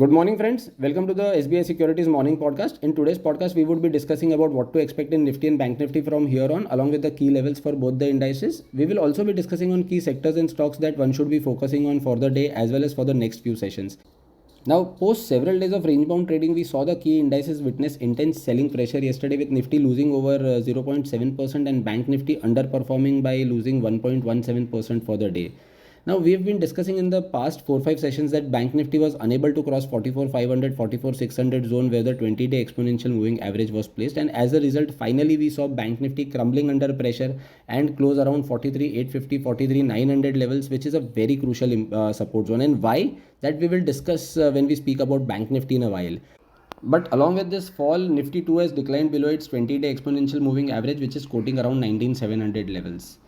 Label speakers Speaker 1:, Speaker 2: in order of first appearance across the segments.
Speaker 1: Good morning, friends. Welcome to the SBI Securities morning podcast. In today's podcast, we would be discussing about what to expect in Nifty and Bank Nifty from here on, along with the key levels for both the indices. We will also be discussing on key sectors and stocks that one should be focusing on for the day as well as for the next few sessions. Now, post several days of range-bound trading, we saw the key indices witness intense selling pressure yesterday, with Nifty losing over 0.7% and Bank Nifty underperforming by losing 1.17% for the day. Now, we have been discussing in the past 4-5 sessions that Bank Nifty was unable to cross 44,500, 44,600 zone where the 20-day exponential moving average was placed, and as a result, finally we saw Bank Nifty crumbling under pressure and close around 43,850, 43,900 levels, which is a very crucial support zone. And why? That we will discuss when we speak about Bank Nifty in a while. But along with this fall, Nifty 2 has declined below its 20-day exponential moving average, which is quoting around 19,700 levels.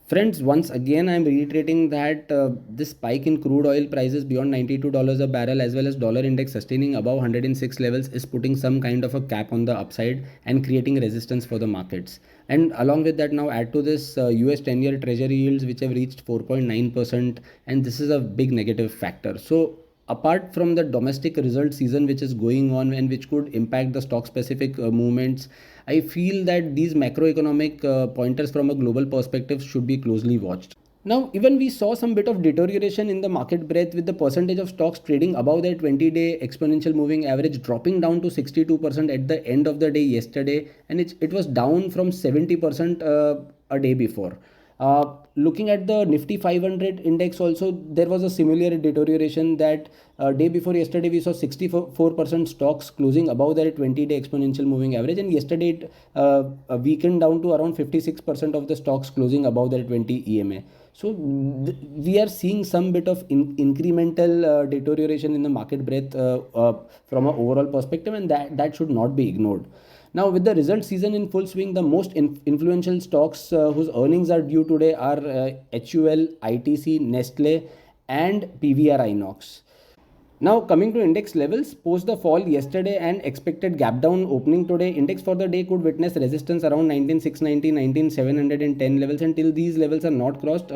Speaker 1: Friends, once again, I am reiterating that this spike in crude oil prices beyond $92 a barrel as well as dollar index sustaining above 106 levels is putting some kind of a cap on the upside and creating resistance for the markets. And along with that, now add to this US 10-year treasury yields which have reached 4.9%, and this is a big negative factor. So apart from the domestic result season which is going on and which could impact the stock specific movements, I feel that these macroeconomic pointers from a global perspective should be closely watched. Now, even we saw some bit of deterioration in the market breadth, with the percentage of stocks trading above their 20-day exponential moving average dropping down to 62% at the end of the day yesterday, and it was down from 70% a day before. Looking at the Nifty 500 index also, there was a similar deterioration. That day before yesterday we saw 64% stocks closing above their 20-day exponential moving average, and yesterday it weakened down to around 56% of the stocks closing above their 20 EMA. So we are seeing some bit of incremental deterioration in the market breadth from an overall perspective, and that should not be ignored. Now, with the result season in full swing, the most influential stocks whose earnings are due today are HUL, ITC, Nestle, and PVR Inox. Now, coming to index levels, post the fall yesterday and expected gap down opening today, index for the day could witness resistance around 19,690, 19,710 levels. Until these levels are not crossed,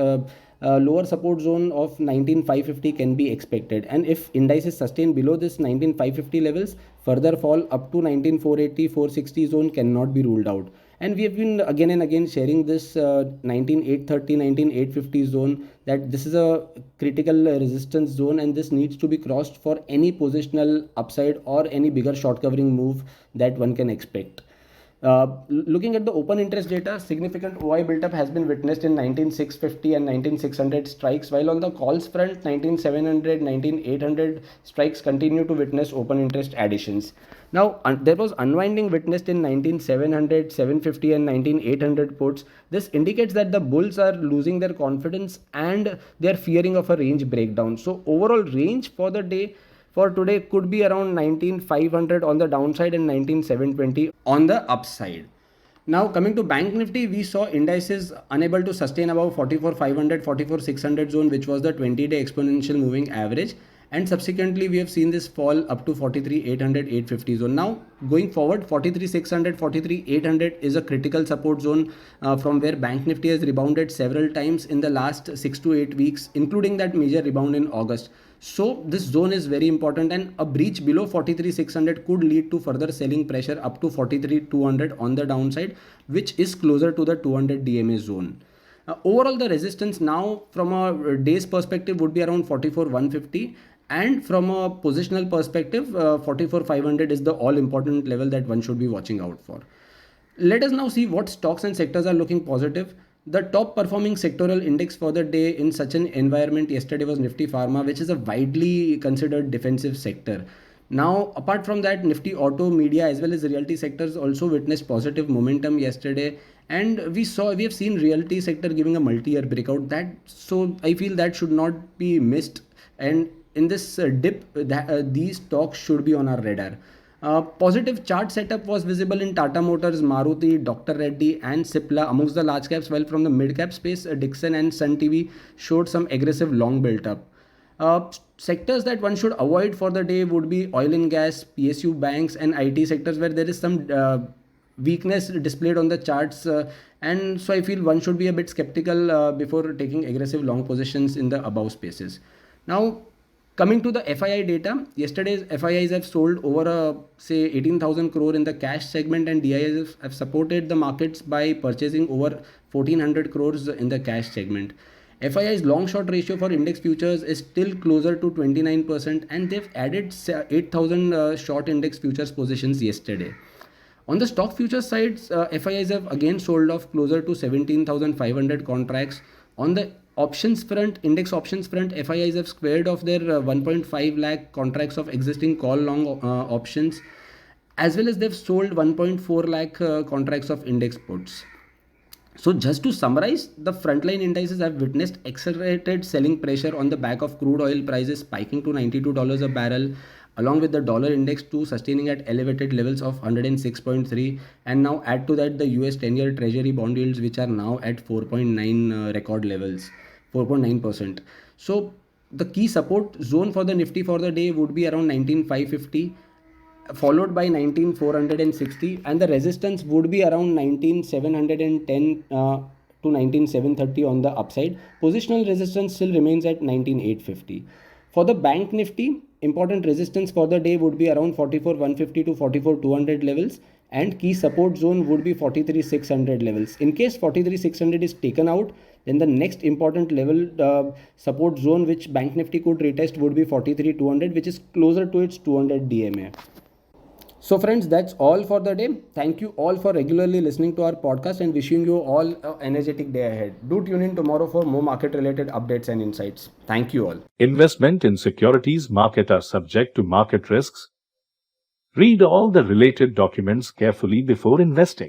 Speaker 1: lower support zone of 19,550 can be expected. And if indices sustain below this 19,550 levels, further fall up to 19,480, 460 zone cannot be ruled out. And we have been again and again sharing this 19,830, 19,850 zone, that this is a critical resistance zone and this needs to be crossed for any positional upside or any bigger short covering move that one can expect. Looking at the open interest data, significant OI buildup has been witnessed in 19,650 and 19,600 strikes, while on the calls front, 19,700, 19,800 strikes continue to witness open interest additions. Now, there was unwinding witnessed in 19,700, 750 and 19,800 puts. This indicates that the bulls are losing their confidence and they are fearing of a range breakdown. So overall range for the day for today could be around 19,500 on the downside and 19,720 on the upside. Now, coming to Bank Nifty, we saw indices unable to sustain above 44,500, 44,600 zone, which was the 20-day exponential moving average. And subsequently, we have seen this fall up to 43,800, 850 zone. Now, going forward, 43,600, 43,800 is a critical support zone from where Bank Nifty has rebounded several times in the last 6 to 8 weeks, including that major rebound in August. So this zone is very important, and a breach below 43,600 could lead to further selling pressure up to 43,200 on the downside, which is closer to the 200 DMA zone. Overall, the resistance now from a day's perspective would be around 44,150, and from a positional perspective, 44,500 is the all important level that one should be watching out for. Let us now see what stocks and sectors are looking positive. The top performing sectoral index for the day in such an environment yesterday was Nifty Pharma, which is a widely considered defensive sector. Now, apart from that, Nifty Auto, Media as well as realty sectors also witnessed positive momentum yesterday, and we have seen realty sector giving a multi-year breakout. So I feel that should not be missed, and in this dip, these stocks should be on our radar. Positive chart setup was visible in Tata Motors, Maruti, Dr. Reddy and Cipla amongst the large caps, while from the mid cap space, Dixon and Sun TV showed some aggressive long built up. Sectors that one should avoid for the day would be oil and gas, PSU banks and IT sectors, where there is some weakness displayed on the charts, and so I feel one should be a bit skeptical before taking aggressive long positions in the above spaces. Now, Coming to the FII data, yesterday's FIIs have sold over say 18,000 crore in the cash segment, and DIIs have supported the markets by purchasing over 1400 crores in the cash segment. FII's long short ratio for index futures is still closer to 29%, and they've added 8,000 short index futures positions yesterday. On the stock futures side, FIIs have again sold off closer to 17,500 contracts. On the options front, index options front, FIIs have squared off their 1.5 lakh contracts of existing call long options, as well as they've sold 1.4 lakh contracts of index puts. So just to summarize, the frontline indices have witnessed accelerated selling pressure on the back of crude oil prices spiking to $92 a barrel, along with the dollar index too sustaining at elevated levels of 106.3, and now add to that the US 10-year treasury bond yields, which are now at 4.9 record levels, 4.9%. So the key support zone for the Nifty for the day would be around 19,550, followed by 19,460, and the resistance would be around 19,710 to 19,730 on the upside. Positional resistance still remains at 19,850. For the bank Nifty, important resistance for the day would be around 44,150 to 44,200 levels, and key support zone would be 43,600 levels. In case 43,600 is taken out, then the next important level support zone which bank Nifty could retest would be 43,200, which is closer to its 200 DMA. So friends, that's all for the day. Thank you all for regularly listening to our podcast, and wishing you all an energetic day ahead. Do tune in tomorrow for more market related updates and insights. Thank you all.
Speaker 2: Investment in securities market are subject to market risks. Read all the related documents carefully before investing.